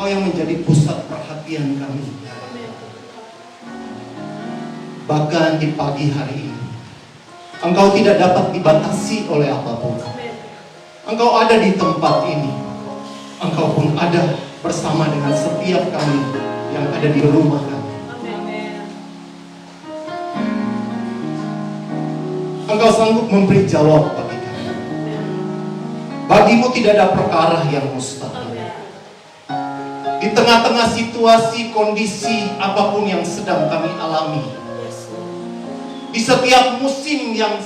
yang menjadi pusat perhatian kami. Bahkan di pagi hari ini, Engkau tidak dapat dibatasi oleh apapun. Engkau ada di tempat ini. Engkau pun ada bersama dengan setiap kami yang ada di rumah kami. Engkau sanggup memberi jawab bagi kami. Bagimu tidak ada perkara yang mustahil. Di tengah-tengah situasi, kondisi apapun yang sedang kami alami, di setiap musim yang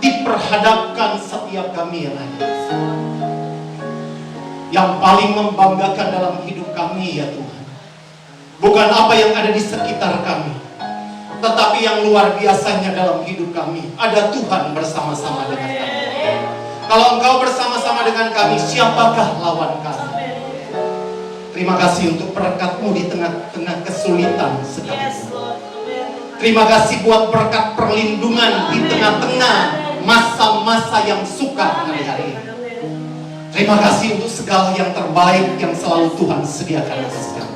diperhadapkan setiap kami yang ada, yang paling membanggakan dalam hidup kami ya Tuhan, bukan apa yang ada di sekitar kami, tetapi yang luar biasanya dalam hidup kami, ada Tuhan bersama-sama dengan kami. Kalau Engkau bersama-sama dengan kami, siapakah lawan kami? Terima kasih untuk berkat-Mu di tengah-tengah kesulitan sekalipun. Terima kasih buat berkat perlindungan di tengah-tengah masa-masa yang sukar hari-hari ini. Terima kasih untuk segala yang terbaik yang selalu Tuhan sediakan atas kami.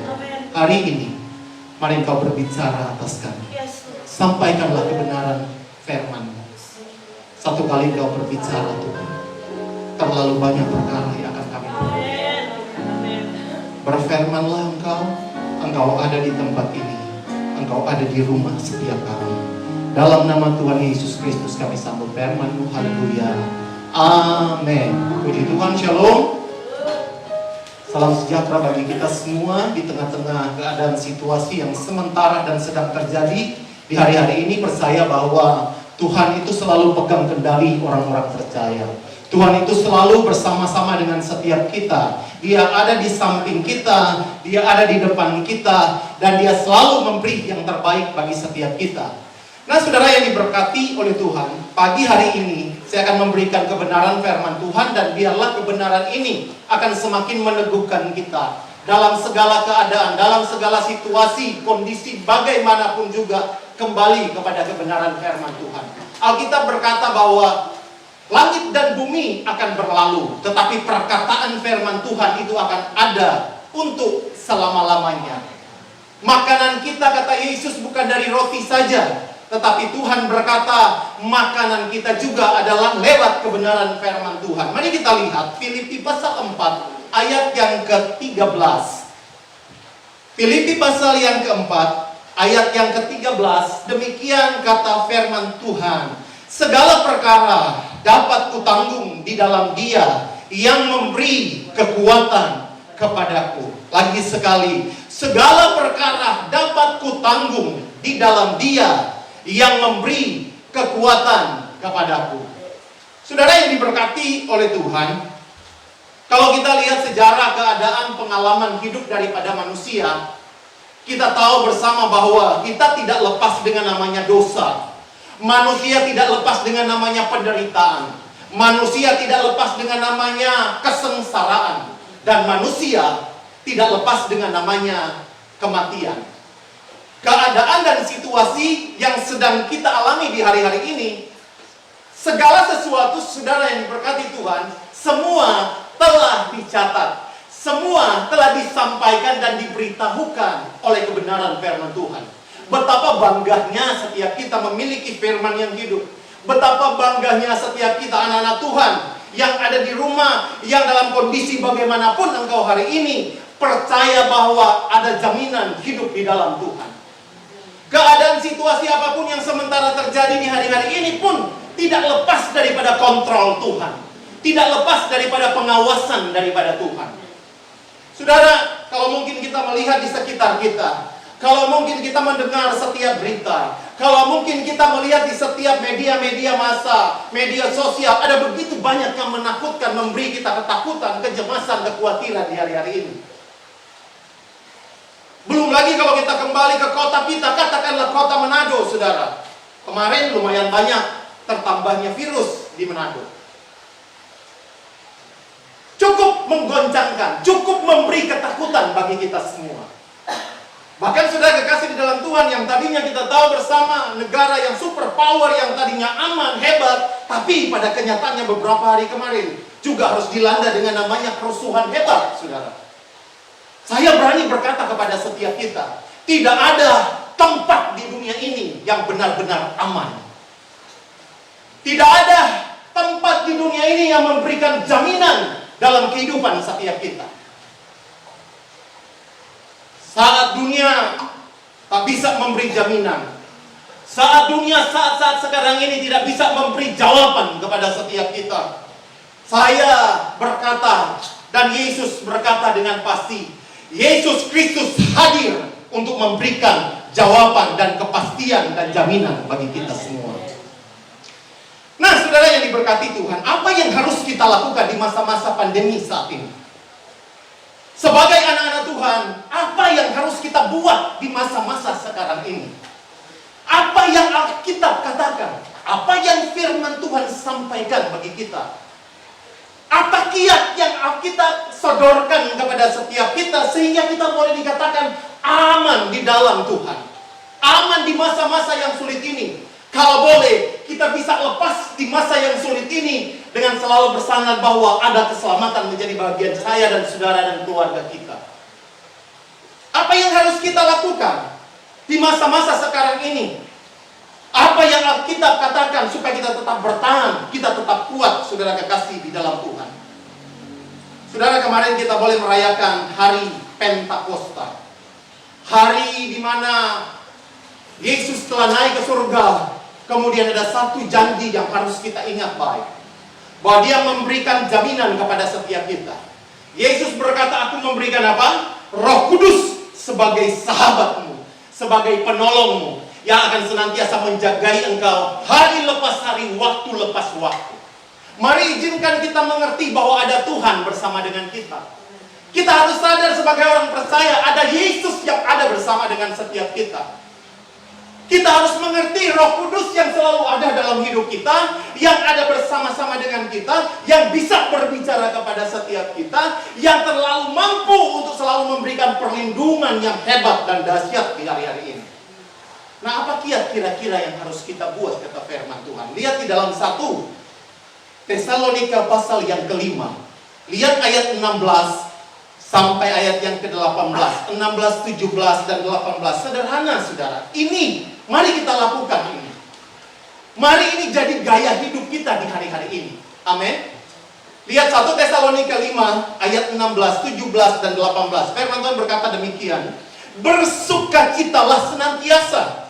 Hari ini, mari Engkau berbicara atas kami. Sampaikanlah kebenaran firman-Mu. Satu kali Engkau berbicara Tuhan, terlalu banyak perkara yang akan kami perlukan. Berfirmanlah Engkau ada di tempat ini. Engkau ada di rumah setiap kami. Dalam nama Tuhan Yesus Kristus kami sambut firman-Mu. Haleluya. Amin. Puji Tuhan. Shalom. Salam sejahtera bagi kita semua di tengah-tengah keadaan situasi yang sementara dan sedang terjadi di hari-hari ini. Percaya bahwa Tuhan itu selalu pegang kendali orang-orang percaya. Tuhan itu selalu bersama-sama dengan setiap kita. Dia ada di samping kita, Dia ada di depan kita, dan Dia selalu memberi yang terbaik bagi setiap kita. Nah, saudara yang diberkati oleh Tuhan, pagi hari ini saya akan memberikan kebenaran firman Tuhan, dan biarlah kebenaran ini akan semakin meneguhkan kita dalam segala keadaan, dalam segala situasi, kondisi bagaimanapun juga, kembali kepada kebenaran firman Tuhan. Alkitab berkata bahwa langit dan bumi akan berlalu, tetapi perkataan firman Tuhan itu akan ada untuk selama-lamanya. Makanan kita, kata Yesus, bukan dari roti saja, tetapi Tuhan berkata makanan kita juga adalah lewat kebenaran firman Tuhan. Mari kita lihat Filipi pasal 4 ayat yang ke-13. Filipi pasal yang keempat ayat yang ke-13, demikian kata firman Tuhan, segala perkara dapat kutanggung di dalam Dia yang memberi kekuatan kepadaku. Lagi sekali, segala perkara dapat kutanggung di dalam Dia yang memberi kekuatan kepadaku. Saudara yang diberkati oleh Tuhan, kalau kita lihat sejarah keadaan pengalaman hidup daripada manusia, kita tahu bersama bahwa kita tidak lepas dengan namanya dosa. Manusia tidak lepas dengan namanya penderitaan. Manusia tidak lepas dengan namanya kesengsaraan. Dan manusia tidak lepas dengan namanya kematian. Keadaan dan situasi yang sedang kita alami di hari-hari ini, segala sesuatu, saudara yang diberkati Tuhan, semua telah dicatat. Semua telah disampaikan dan diberitahukan oleh kebenaran firman Tuhan. Betapa bangganya setiap kita memiliki firman yang hidup. Betapa bangganya setiap kita anak-anak Tuhan yang ada di rumah, yang dalam kondisi bagaimanapun engkau hari ini, percaya bahwa ada jaminan hidup di dalam Tuhan. Keadaan situasi apapun yang sementara terjadi di hari-hari ini pun tidak lepas daripada kontrol Tuhan. Tidak lepas daripada pengawasan daripada Tuhan. Saudara, kalau mungkin kita melihat di sekitar kita, kalau mungkin kita mendengar setiap berita, kalau mungkin kita melihat di setiap media-media massa, media sosial, ada begitu banyak yang menakutkan, memberi kita ketakutan, kecemasan, kekhawatiran di hari-hari ini. Belum lagi kalau kita kembali ke kota kita, katakanlah kota Manado, saudara. Kemarin lumayan banyak tertambahnya virus di Manado. Cukup menggoncangkan, cukup memberi ketakutan bagi kita semua. Bahkan sudah kekasih di dalam Tuhan, yang tadinya kita tahu bersama negara yang super power, yang tadinya aman, hebat, tapi pada kenyataannya beberapa hari kemarin juga harus dilanda dengan namanya kerusuhan hebat, saudara. Saya berani berkata kepada setiap kita, tidak ada tempat di dunia ini yang benar-benar aman. Tidak ada tempat di dunia ini yang memberikan jaminan dalam kehidupan setiap kita. Saat dunia tak bisa memberi jaminan, saat dunia saat-saat sekarang ini tidak bisa memberi jawaban kepada setiap kita, saya berkata dan Yesus berkata dengan pasti, Yesus Kristus hadir untuk memberikan jawaban dan kepastian dan jaminan bagi kita semua. Nah, saudara yang diberkati Tuhan, apa yang harus kita lakukan di masa-masa pandemi saat ini? Sebagai anak-anak Tuhan, apa yang harus kita buat di masa-masa sekarang ini? Apa yang Alkitab katakan? Apa yang firman Tuhan sampaikan bagi kita? Apa kiat yang Alkitab sodorkan kepada setiap kita sehingga kita boleh dikatakan aman di dalam Tuhan? Aman di masa-masa yang sulit ini. Kalau boleh, kita bisa lepas di masa yang sulit ini dengan selalu bersandar bahwa ada keselamatan menjadi bagian saya dan saudara dan keluarga kita. Apa yang harus kita lakukan di masa-masa sekarang ini? Apa yang Alkitab katakan supaya kita tetap bertahan, kita tetap kuat, saudara kekasih di dalam Tuhan. Saudara, kemarin kita boleh merayakan hari Pentakosta. Hari di mana Yesus telah naik ke surga. Kemudian ada satu janji yang harus kita ingat baik, bahwa Dia memberikan jaminan kepada setiap kita. Yesus berkata, aku memberikan apa? Roh Kudus sebagai sahabatmu, sebagai penolongmu, yang akan senantiasa menjagai engkau hari lepas hari, waktu lepas waktu. Mari izinkan kita mengerti bahwa ada Tuhan bersama dengan kita. Kita harus sadar sebagai orang percaya, ada Yesus yang ada bersama dengan setiap kita. Kita harus mengerti Roh Kudus yang selalu ada dalam hidup kita, yang ada bersama-sama dengan kita, yang bisa berbicara kepada setiap kita, yang terlalu mampu untuk selalu memberikan perlindungan yang hebat dan dahsyat di hari-hari ini. Nah, apa kiat kira-kira yang harus kita buat, kata firman Tuhan? Lihat di dalam 1 Tesalonika pasal yang kelima. Lihat ayat 16 sampai ayat yang ke-18. 16, 17, dan 18. Sederhana, saudara. Ini, mari kita lakukan ini. Mari ini jadi gaya hidup kita di hari-hari ini. Amin. Lihat 1 Tesalonika 5 ayat 16, 17, dan 18. Firman Tuhan berkata demikian. Bersukacitalah senantiasa,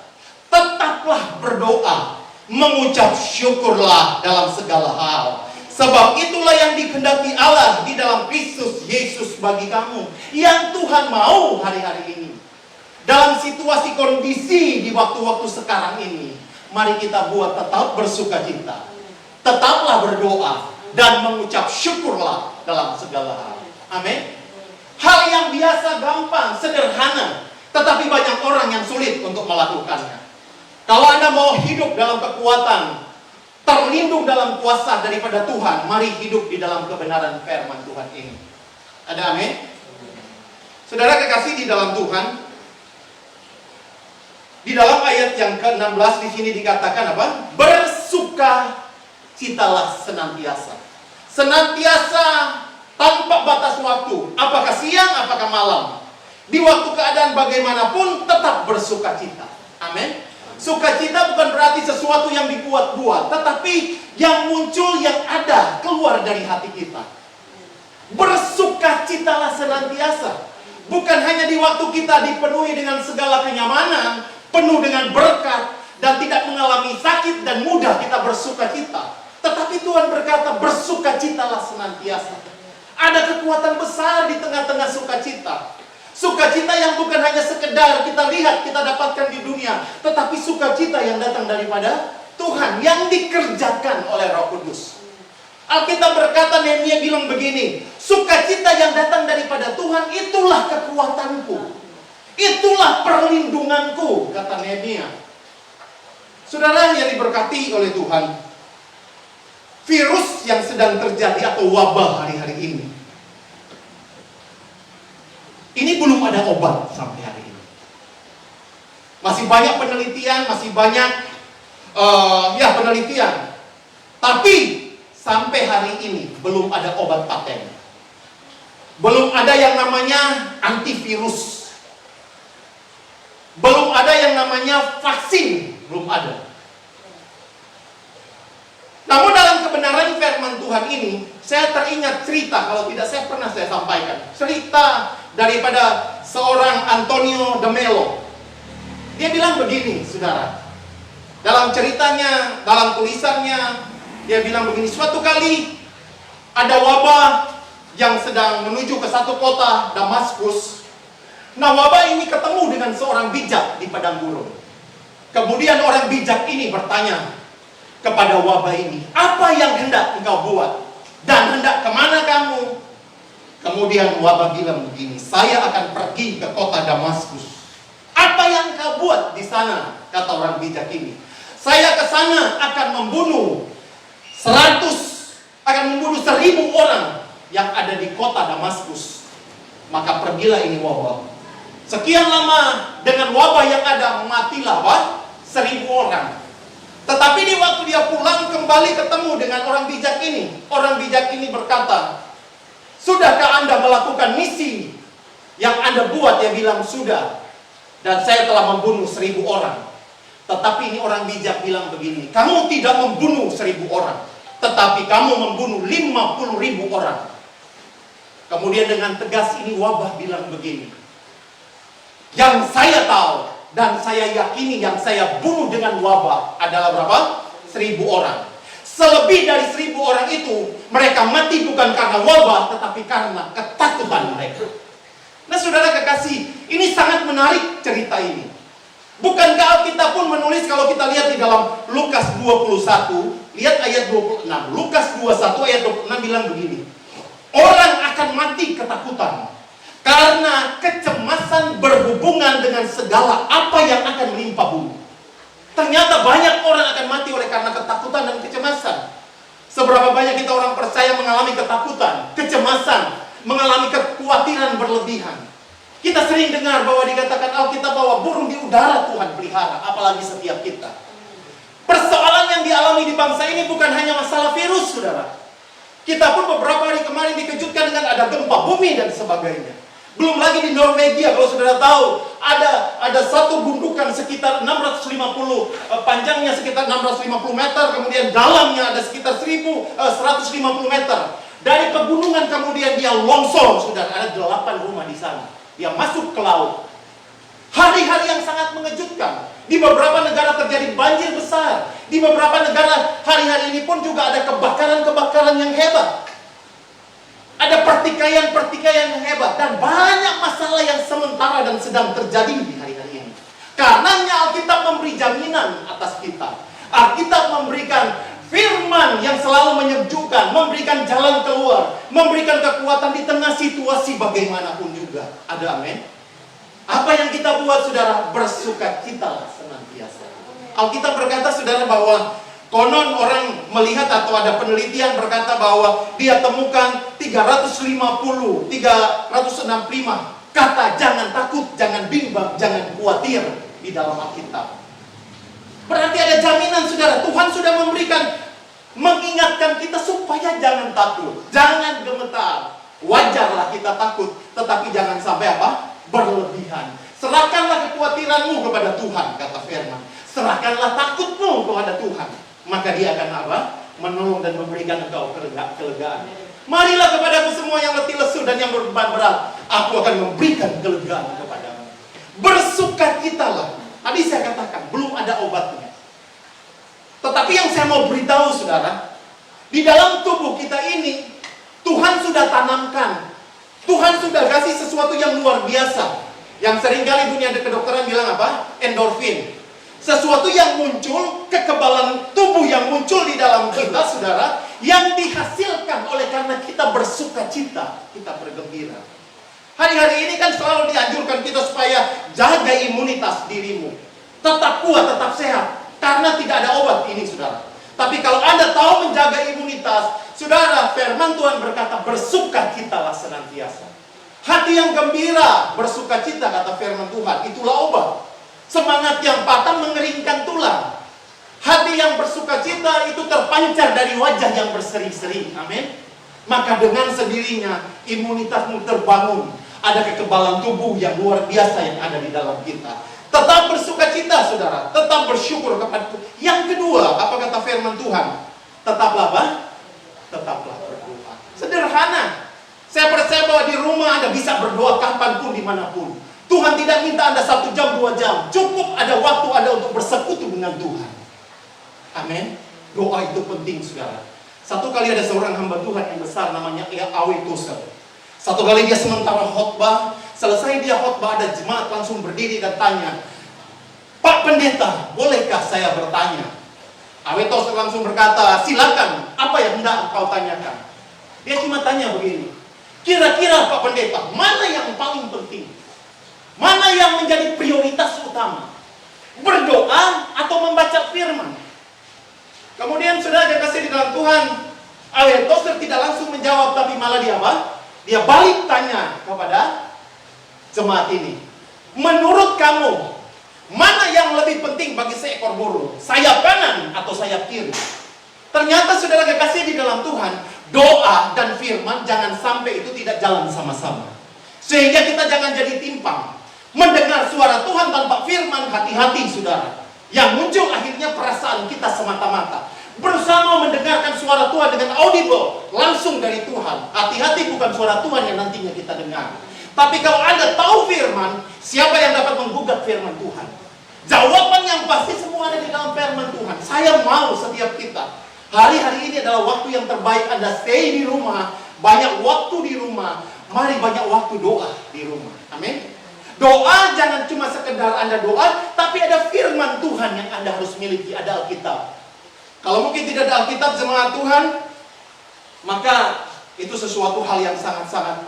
tetaplah berdoa, mengucap syukurlah dalam segala hal. Sebab itulah yang dikehendaki Allah di dalam Kristus Yesus bagi kamu. Yang Tuhan mau hari-hari ini. Dalam situasi kondisi di waktu-waktu sekarang ini, mari kita buat tetap bersukacita, tetaplah berdoa, dan mengucap syukurlah dalam segala hal. Amin. Hal yang biasa, gampang, sederhana, tetapi banyak orang yang sulit untuk melakukannya. Kalau Anda mau hidup dalam kekuatan, terlindung dalam kuasa daripada Tuhan, mari hidup di dalam kebenaran firman Tuhan ini. Ada amin? Saudara kekasih di dalam Tuhan, di dalam ayat yang ke-16 di sini dikatakan apa? Bersukacitalah senantiasa. Senantiasa tanpa batas waktu. Apakah siang, apakah malam. Di waktu keadaan bagaimanapun tetap bersukacita. Amin. Sukacita bukan berarti sesuatu yang dibuat-buat, tetapi yang muncul, yang ada, keluar dari hati kita. Bersukacitalah senantiasa. Bukan hanya di waktu kita dipenuhi dengan segala kenyamanan, penuh dengan berkat, dan tidak mengalami sakit dan mudah kita bersukacita. Tetapi Tuhan berkata, bersukacitalah senantiasa. Ada kekuatan besar di tengah-tengah sukacita. Sukacita yang bukan hanya sekedar kita lihat, kita dapatkan di dunia, tetapi sukacita yang datang daripada Tuhan, yang dikerjakan oleh Roh Kudus. Alkitab berkata, Nehemia bilang begini, sukacita yang datang daripada Tuhan, itulah kekuatanku, itulah perlindunganku, kata Nehemia. Saudara yang diberkati oleh Tuhan, virus yang sedang terjadi atau wabah hari-hari ini belum ada obat sampai hari ini. Masih banyak penelitian, masih banyak penelitian. Tapi sampai hari ini belum ada obat paten. Belum ada yang namanya antivirus. Belum ada yang namanya vaksin. Belum ada. Namun dalam kebenaran firman Tuhan ini, saya teringat cerita, kalau tidak saya pernah saya sampaikan. Cerita daripada seorang Antonio de Melo. Dia bilang begini, saudara. Dalam ceritanya, dalam tulisannya, dia bilang begini, suatu kali ada wabah yang sedang menuju ke satu kota, Damaskus. Nah, wabah ini ketemu dengan seorang bijak di padang gurun. Kemudian orang bijak ini bertanya kepada wabah ini, apa yang hendak engkau buat? Dan hendak kemana kamu? Kemudian wabah bilang begini, saya akan pergi ke kota Damaskus. Apa yang engkau buat di sana? Kata orang bijak ini, saya ke sana akan membunuh 1.000 orang yang ada di kota Damaskus. Maka pergilah ini wabah. Sekian lama dengan wabah yang ada, matilah 1.000 orang. Tetapi di waktu dia pulang kembali ketemu dengan orang bijak ini. Orang bijak ini berkata, sudahkah Anda melakukan misi yang Anda buat? Dia bilang, sudah. Dan saya telah membunuh 1.000 orang. Tetapi ini orang bijak bilang begini, kamu tidak membunuh 1.000 orang, tetapi kamu membunuh 50.000 orang. Kemudian dengan tegas ini wabah bilang begini, yang saya tahu dan saya yakini yang saya bunuh dengan wabah adalah berapa? 1.000 orang. Selebih dari 1.000 orang itu, mereka mati bukan karena wabah, tetapi karena ketakutan mereka. Nah saudara kekasih, ini sangat menarik cerita ini. Bukankah Alkitab pun menulis, kalau kita lihat di dalam Lukas 21, lihat ayat 26. Lukas 21 ayat 26 bilang begini, orang akan mati ketakutan karena kecemasan berhubungan dengan segala apa yang akan menimpa bumi. Ternyata banyak orang akan mati oleh karena ketakutan dan kecemasan. Seberapa banyak kita orang percaya mengalami ketakutan, kecemasan, mengalami kekhawatiran berlebihan. Kita sering dengar bahwa dikatakan Alkitab bahwa burung di udara Tuhan pelihara, apalagi setiap kita. Persoalan yang dialami di bangsa ini bukan hanya masalah virus, saudara. Kita pun beberapa hari kemarin dikejutkan dengan ada gempa bumi dan sebagainya. Belum lagi di Norwegia, kalau saudara tahu, ada satu gundukan sekitar 650, panjangnya sekitar 650 meter, kemudian dalamnya ada sekitar 1.150 meter. Dari pegunungan kemudian dia longsor, saudara, ada 8 rumah di sana. Dia masuk ke laut. Hari-hari yang sangat mengejutkan. Di beberapa negara terjadi banjir besar. Di beberapa negara hari-hari ini pun juga ada kebakaran-kebakaran yang hebat. Ada pertikaian-pertikaian yang hebat. Dan banyak masalah yang sementara dan sedang terjadi di hari-hari ini. Karenanya Alkitab memberi jaminan atas kita. Alkitab memberikan firman yang selalu menyejukkan, memberikan jalan keluar, memberikan kekuatan di tengah situasi bagaimanapun juga. Ada amin? Apa yang kita buat, saudara? Bersukacitalah senantiasa. Alkitab berkata, saudara, bahwa konon orang melihat atau ada penelitian berkata bahwa dia temukan 365 kata jangan takut, jangan bimbang, jangan khawatir di dalam Alkitab. Berarti ada jaminan, saudara. Tuhan sudah mengingatkan kita supaya jangan takut, jangan gemetar. Wajarlah kita takut, tetapi jangan sampai apa? Berlebihan. Serahkanlah kekhawatiranmu kepada Tuhan, kata firman. Serahkanlah takutmu kepada Tuhan, maka Dia akan apa? Menolong dan memberikan engkau kelegaan. Marilah kepadaku semua yang letih lesu dan yang berbeban berat, aku akan memberikan kelegaan kepadamu. Bersukacitalah. Tadi saya katakan belum ada obatnya. Tetapi yang saya mau beritahu, saudara, di dalam tubuh kita ini Tuhan sudah tanamkan, Tuhan sudah kasih sesuatu yang luar biasa. Yang seringkali dunia kedokteran bilang apa? Endorfin. Sesuatu yang muncul, kekebalan tubuh yang muncul di dalam kita, saudara, yang dihasilkan oleh karena kita bersukacita, kita bergembira. Hari-hari ini kan selalu dianjurkan kita supaya jaga imunitas dirimu. Tetap kuat, tetap sehat. Karena tidak ada obat ini, saudara. Tapi kalau Anda tahu menjaga imunitas, saudara, firman Tuhan berkata, bersukacitalah senantiasa. Hati yang gembira, bersukacita, kata firman Tuhan, itulah obat. Semangat yang patah mengeringkan tulang. Hati yang bersukacita itu terpancar dari wajah yang berseri-seri. Amin. maka dengan sendirinya imunitasmu terbangun. Ada kekebalan tubuh yang luar biasa yang ada di dalam kita. Tetap bersukacita, saudara. Tetap bersyukur kepada Tuhan. Yang kedua, apa kata firman Tuhan? Tetaplah apa? Tetaplah berdoa. Sederhana. Saya percaya bahwa di rumah Anda bisa berdoa kapanpun, dimanapun. Tuhan tidak minta Anda 1 jam, 2 jam. Cukup ada waktu Anda untuk bersekutu dengan Tuhan. Amin. Doa itu penting, saudara. Satu kali ada seorang hamba Tuhan yang besar, namanya Awe Tozer. Satu kali dia sementara khotbah, selesai dia khotbah, ada jemaat langsung berdiri dan tanya, "Pak Pendeta, bolehkah saya bertanya?" Awe Tozer langsung berkata, "Silakan, apa yang hendak engkau tanyakan?" Dia cuma tanya begini, "Kira-kira Pak Pendeta, mana yang paling penting? Mana yang menjadi prioritas utama? Berdoa atau membaca firman?" Kemudian saudara dia kasih di dalam Tuhan, Awe Tozer tidak langsung menjawab, tapi malah dia apa? Dia balik tanya kepada jemaat ini, "Menurut kamu, mana yang lebih penting bagi seekor burung? Sayap kanan atau sayap kiri?" Ternyata saudara kekasih di dalam Tuhan, doa dan firman jangan sampai itu tidak jalan sama-sama. Sehingga kita jangan jadi timpang. Mendengar suara Tuhan tanpa firman, hati-hati saudara. Yang muncul akhirnya perasaan kita semata-mata. Bersama mendengarkan suara Tuhan dengan audible, langsung dari Tuhan. Hati-hati, bukan suara Tuhan yang nantinya kita dengar. Tapi kalau Anda tahu firman, siapa yang dapat menggugat firman Tuhan? Jawaban yang pasti semua ada di dalam firman Tuhan. Saya mau setiap kita, hari-hari ini adalah waktu yang terbaik Anda stay di rumah, banyak waktu di rumah. Mari banyak waktu doa di rumah. Amin. Doa jangan cuma sekedar Anda doa, tapi ada firman Tuhan yang Anda harus miliki, ada Alkitab. Kalau mungkin tidak ada Alkitab, jemaat Tuhan, maka itu sesuatu hal yang sangat-sangat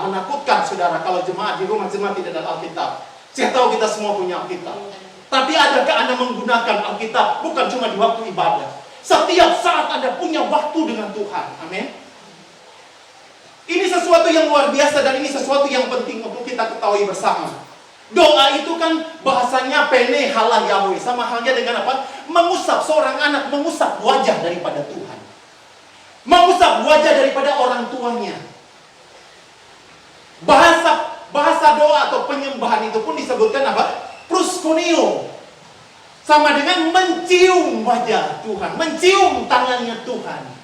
menakutkan, saudara. Kalau jemaat di rumah jemaat tidak ada Alkitab. Saya tahu kita semua punya Alkitab. Tapi adakah Anda menggunakan Alkitab bukan cuma di waktu ibadah? Setiap saat Anda punya waktu dengan Tuhan. Amin. Ini sesuatu yang luar biasa dan ini sesuatu yang penting untuk kita ketahui bersama. Doa itu kan bahasanya pene halah Yahweh. Sama halnya dengan apa? Mengusap seorang anak, mengusap wajah daripada Tuhan. Mengusap wajah daripada orang tuanya. Bahasa doa atau penyembahan itu pun disebutkan apa? Proskuneo. Sama dengan mencium wajah Tuhan, mencium tangannya Tuhan.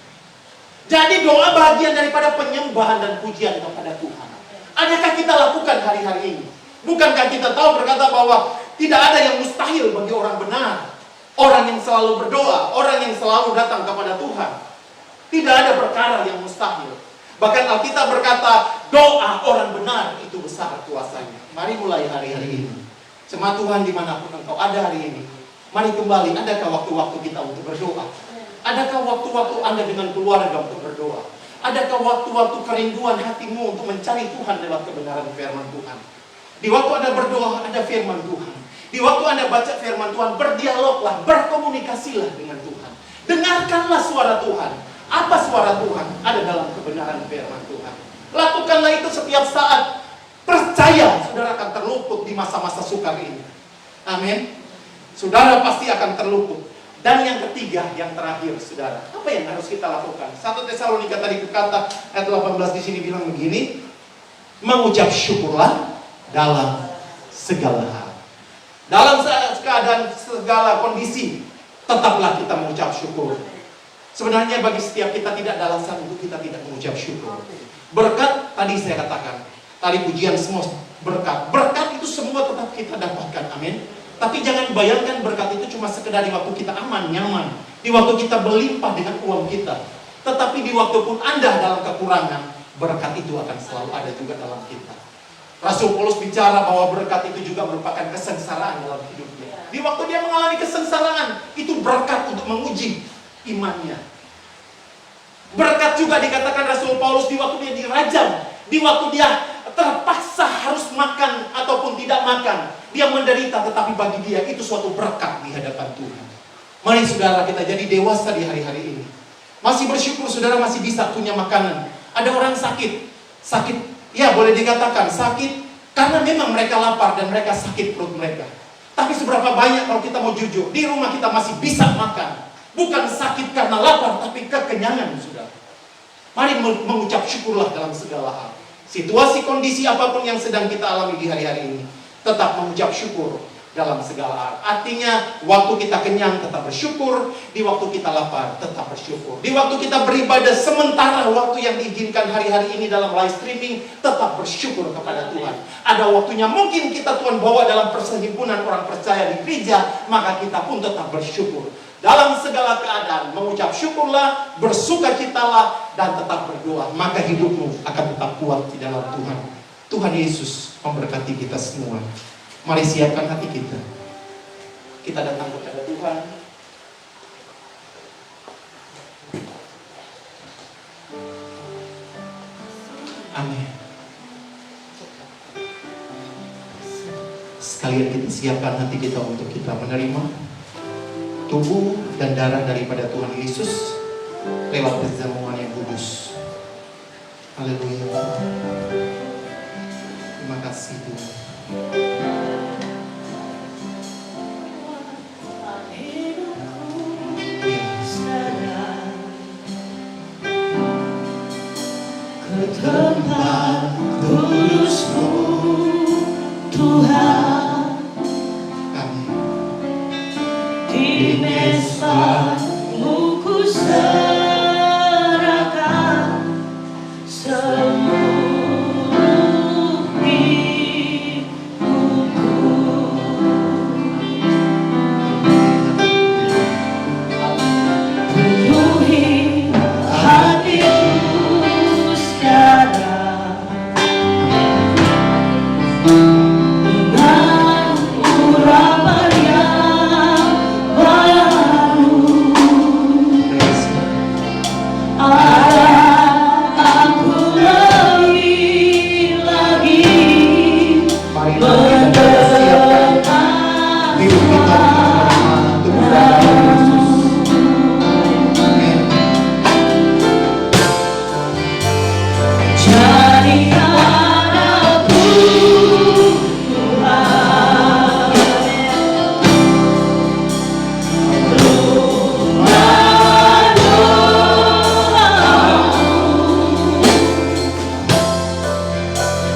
Jadi doa bagian daripada penyembahan dan pujian kepada Tuhan. Adakah kita lakukan hari-hari ini? Bukankah kita tahu berkata bahwa tidak ada yang mustahil bagi orang benar, orang yang selalu berdoa, orang yang selalu datang kepada Tuhan. Tidak ada perkara yang mustahil. Bahkan Alkitab berkata, doa orang benar itu besar kuasanya. Mari mulai hari-hari ini. Jemaat Tuhan dimanapun engkau ada hari ini, mari kembali. Adakah waktu-waktu kita untuk berdoa? Adakah waktu-waktu Anda dengan keluarga untuk berdoa? Adakah waktu-waktu kerinduan hatimu untuk mencari Tuhan lewat kebenaran firman Tuhan? Di waktu Anda berdoa, ada firman Tuhan. Di waktu Anda baca firman Tuhan, berdialoglah, berkomunikasilah dengan Tuhan. Dengarkanlah suara Tuhan. Apa suara Tuhan? Ada dalam kebenaran firman Tuhan. Lakukanlah itu setiap saat. Percaya, saudara akan terluput di masa-masa sukar ini. Amin. Saudara pasti akan terluput. Dan yang ketiga, yang terakhir, saudara, apa yang harus kita lakukan? 1 Tesalonika tadi berkata, ayat 18 di sini bilang begini, mengucap syukurlah dalam segala hal. Dalam keadaan segala kondisi, tetaplah kita mengucap syukur. Sebenarnya bagi setiap kita tidak ada alasan untuk kita tidak mengucap syukur. Berkat, tadi saya katakan, tadi pujian semua berkat. Berkat itu semua tetap kita dapatkan, amin. Tapi jangan bayangkan berkat itu cuma sekedar di waktu kita aman, nyaman. Di waktu kita berlimpah dengan uang kita. Tetapi di waktu pun Anda dalam kekurangan, berkat itu akan selalu ada juga dalam kita. Rasul Paulus bicara bahwa berkat itu juga merupakan kesengsaraan dalam hidupnya. Di waktu dia mengalami kesengsaraan, itu berkat untuk menguji imannya. Berkat juga dikatakan Rasul Paulus di waktu dia dirajam, di waktu dia terpaksa harus makan ataupun tidak makan, dia menderita, tetapi bagi dia itu suatu berkat di hadapan Tuhan. Mari saudara kita jadi dewasa di hari-hari ini. Masih bersyukur saudara masih bisa punya makanan. Ada orang sakit, ya boleh dikatakan sakit karena memang mereka lapar dan mereka sakit perut mereka. Tapi seberapa banyak kalau kita mau jujur, di rumah kita masih bisa makan. Bukan sakit karena lapar, tapi kekenyangan, saudara. Mari mengucap syukurlah dalam segala hal. Situasi kondisi apapun yang sedang kita alami di hari-hari ini, tetap mengucap syukur dalam segala hal. Artinya, waktu kita kenyang tetap bersyukur, di waktu kita lapar tetap bersyukur. Di waktu kita beribadah sementara waktu yang diizinkan hari-hari ini dalam live streaming, tetap bersyukur kepada Tuhan. Ada waktunya mungkin kita Tuhan bawa dalam perhimpunan orang percaya di gereja, maka kita pun tetap bersyukur. Dalam segala keadaan, mengucap syukurlah, bersukacitalah, dan tetap berdoa. Maka hidupmu akan tetap kuat di dalam Tuhan. Tuhan Yesus memberkati kita semua. Mari siapkan hati kita. Kita datang kepada Tuhan. Amin. Sekalian kita siapkan hati kita untuk kita menerima tubuh dan darah daripada Tuhan Yesus lewat perjamuan yang kudus. Haleluya. Terima kasih Tuhan. Ke tempat kudus-Mu Tuhan, di mezbamu ku serahkan seluruh hidupku. Penuhi hatiku sekarang dengan urapan yang baru. Aku lebih lagi mengenal hidup kita tubuh dan darah Yesus. Amin. Jadikan aku Tuhan, rumah doamu,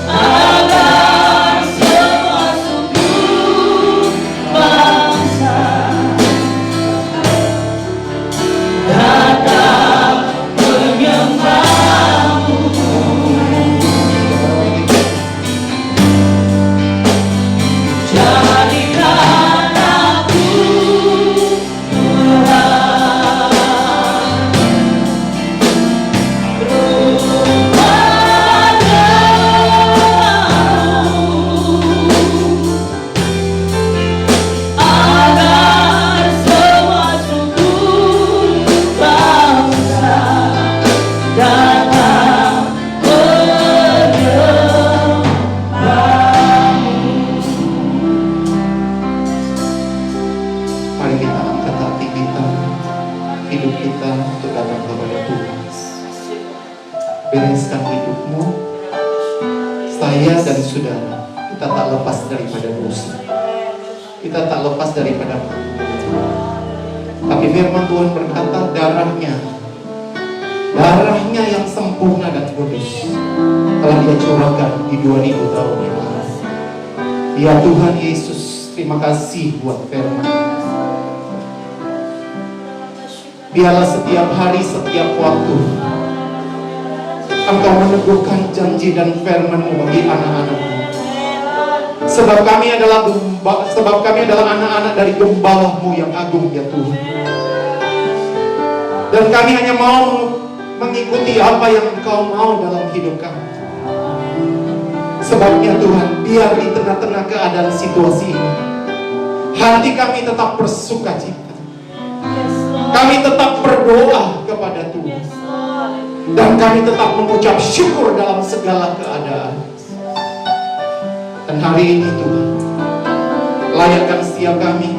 agar semua suku bangsa datang menyembah-Mu. Jadikan aku Tuhan, rumah doamu, agar semua suku bangsa datang menyembah-Mu. Mari kita angkat hati kita, hidup kita untuk datang kepada Tuhan. Bereskan hidupmu. Saya dan saudara, kita tak lepas daripada dosa. Kita tak lepas daripada perbuatan. Tapi firman Tuhan berkata, darahnya yang sempurna dan kudus telah Dia curahkan di 2000 tahun yang lalu. Ya Tuhan Yesus, terima kasih buat firman. Biarlah setiap hari, setiap waktu Engkau meneguhkan janji dan firman-Mu bagi anak-anak-Mu. Sebab kami adalah anak-anak dari Gembala-Mu yang agung, ya Tuhan. Dan kami hanya mau mengikuti apa yang Engkau mau dalam hidup kami. Sebabnya Tuhan, biar di tengah-tengah keadaan situasi ini, hati kami tetap bersukacita. Kami tetap berdoa kepada Tuhan. Dan kami tetap mengucap syukur dalam segala keadaan. Dan hari ini Tuhan, layakkan setiap kami,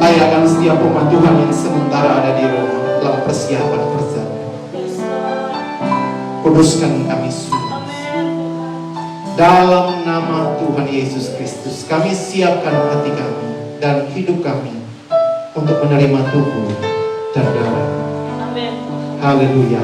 layakkan setiap umat Tuhan yang sementara ada di rumah dalam persiapan perjalanan. Kuduskan kami semua. Dalam nama Tuhan Yesus Kristus, kami siapkan hati kami dan hidup kami untuk menerima tubuh dan darah. Haleluya.